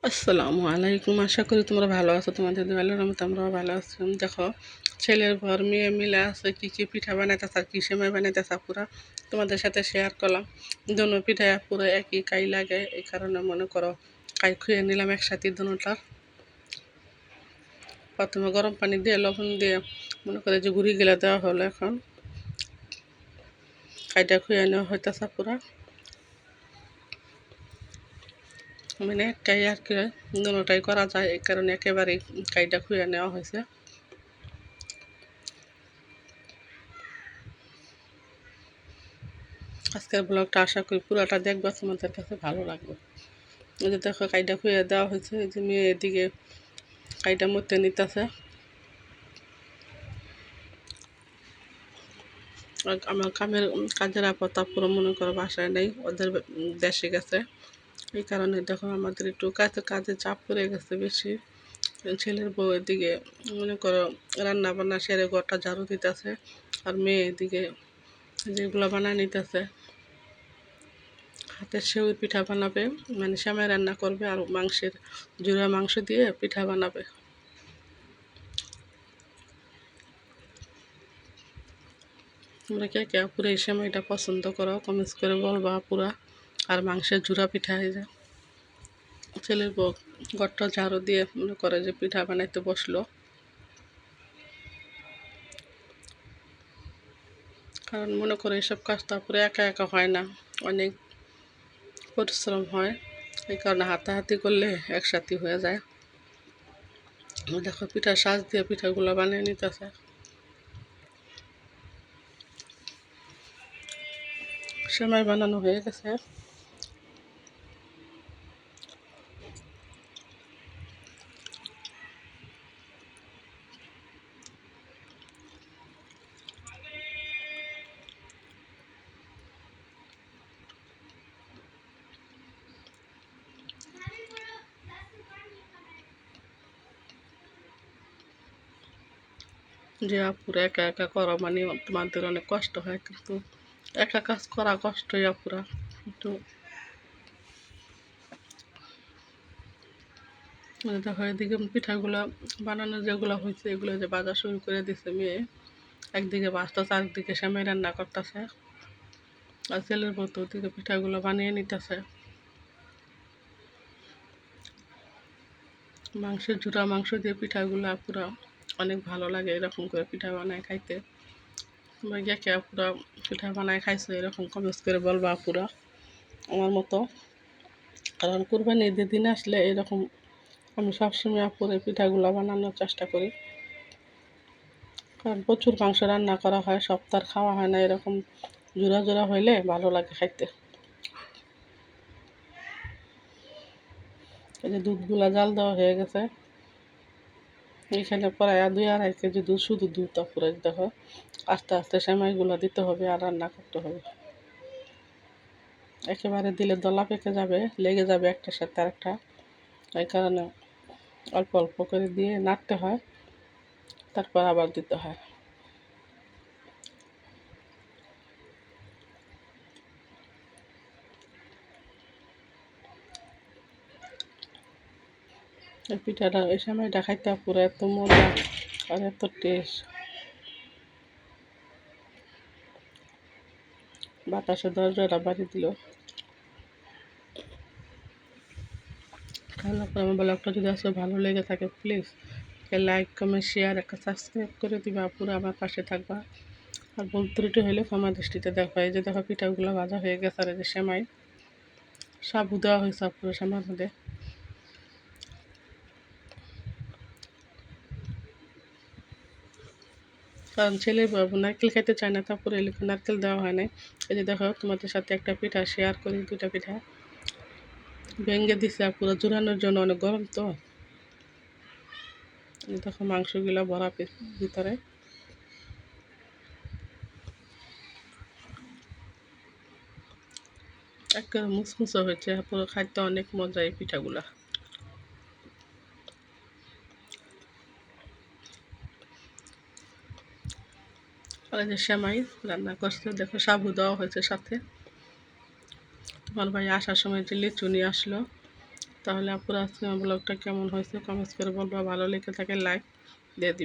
আসসালামু আলাইকুম। আশা করি তোমরা ভালো আছো। তোমাদের ভালো রহমতে আমরাও ভালো আছি। দেখো, ছেলের ঘর মেয়ে মিলে আছে কী কী পিঠা বানাইতেছে আর কী সেমাই বানাইতেছে পুরা তোমাদের সাথে শেয়ার করলাম। দোনো পিঠায় পুরো একই কাই লাগে, এই কারণে মনে করো কাই খুঁয়ে নিলাম একসাথে দোনোটা। প্রথমে গরম পানি দিয়ে লবণ দিয়ে মনে করে যে গুঁড়ি গিলা দেওয়া হলো, এখন কাইটা খুঁয়ে নেওয়া হইতেছে পুরা, মানে একটাই আর কি দোনোটাই করা যায়, এই কারণে একেবারেই কাইটা খুঁয়ে নেওয়া হয়েছে। আজকের ব্লগটা আশা করি পুরোটা দেখবা, তোমাদের কাছে ভালো লাগবে। এই যে দেখো কাইটা খুঁয়ে দেওয়া হয়েছে, এই যে মেয়ে এদিকে কাইটা মরতে নিতেছে। আর আমার কাজের আপত্তা পুরো মনে করো বাসায় নেই, ওদের দেশে গেছে, এই কারণে দেখো আমাদের একটু কাজে চাপ পড়ে গেছে বেশি। ছেলের বউ এদিকে মনে করো রান্না বান্না সেরে ঘরটা ঝাড়ু দিতেছে, আর মেয়ে এদিকে যেগুলো বানা নিতেছে। হাতের সেউই পিঠা বানাবে, মানে সেমাই রান্না করবে আর জুড়া মাংস দিয়ে পিঠা বানাবে। তোমরা কে কে পুরো এই সেমাইটা পছন্দ করো কমেন্টস করে বলবা পুরা। আর মাংসের জুড়া পিঠা হয়ে যায়। ছেলের বউ ঘরটা ঝাড়ু দিয়ে মনে করে যে পিঠা বানাইতে বসলো, কারণ মনে করে এসব কাজ তারপরে একা একা হয় না, অনেক পরিশ্রম হয়, এই কারণে হাতাহাতি করলে একসাথে হয়ে যায়। দেখো পিঠা সাজ দিয়ে পিঠাগুলো বানিয়ে নিতেছে। সেমাই বানানো হয়ে গেছে। যে আপুরা একা একা করো মানে তোমাদের অনেক কষ্ট হয়, কিন্তু একা কাজ করা কষ্টই আপুরা, কিন্তু দেখো এদিকে পিঠাগুলো বানানো যেগুলো হয়েছে এগুলো যে বাজার শুরু করে দিছে মেয়ে, একদিকে বাঁচতেছে একদিকে সেমাই রান্না করতেছে, আর ছেলের মতো ওদিকে পিঠাগুলো বানিয়ে নিতেছে। জুড়া মাংস দিয়ে পিঠাগুলো পুরা অনেক ভালো লাগে, এরকম করে পিঠা বানায় খাইতে। তোমরা গিয়ে কে পুরা পিঠা বানায় খাইছো এরকম কমেন্টস করে বলবা পুরা আমার মতো। কারণ কুরবানি ঈদের দিন আসলে এরকম আমি সবসময় আপুরে পিঠাগুলো বানানোর চেষ্টা করি, কারণ প্রচুর মাংস রান্না করা হয়, সপ্তাহ খাওয়া হয় না, এরকম জোড়া জোড়া হইলে ভালো লাগে খাইতে। এই যে দুধগুলা জাল দেওয়া হয়ে গেছে, এখানে প্রায় 2-2.5 কেজি দুধ, শুধু দুধ তারপরে দেখো আস্তে আস্তে সেমাইগুলো দিতে হবে আর রান্না করতে হবে। একেবারে দিলে দলা পেকে যাবে, লেগে যাবে একটার সাথে আরেকটা, এই কারণে অল্প অল্প করে দিয়ে নাড়তে হয়, তারপর আবার দিতে হয়। এই পিঠাটা এই সময়টা খাইতে পুরো এত মজা আর এত টেস্ট। বাতাসে দরজাটা বাড়ি দিল। তাহলে আমার ব্লগটা যদি আসলে ভালো লেগে থাকে প্লিজ লাইক কমেন্ট শেয়ার একটা সাবস্ক্রাইব করে দিবা, পুরো আমার পাশে থাকবা। আর ভুল ত্রুটি হলে ক্ষমা দৃষ্টিতে দেখো। এই যে দেখো পিঠাগুলো ভাজা হয়ে গেছে, আর এই যে সেমাই সাবু দেওয়া হয়েছে পুরো সেমাই মধ্যে। কারণ ছেলে বাবু নারকেল খেতে চায় না, তারপরে এলাকা নারকেল দেওয়া হয় না। এই যে দেখো তোমাদের সাথে একটা পিঠা শেয়ার করি, দুটা পিঠা ভেঙে দিছে পুরো জোরানোর জন্য, অনেক গরম তো। এই দেখো মাংসগুলো ভরা ভিতরে, একেবারে মুসমুসে হয়েছে পুরো, খাইতে অনেক মজা এই পিঠাগুলা। আর এই যে সেমাই রান্না করছে, দেখো সাবু দেওয়া হয়েছে সাথে। তোমার ভাই আসার সময় যে লিচু নিয়ে আসলো, তাহলে আপুরা আজকে আমার ব্লগটা কেমন হয়েছে কমেন্টস করে বলবা, ভালো লেগে থাকে লাইক দিয়ে দিবে।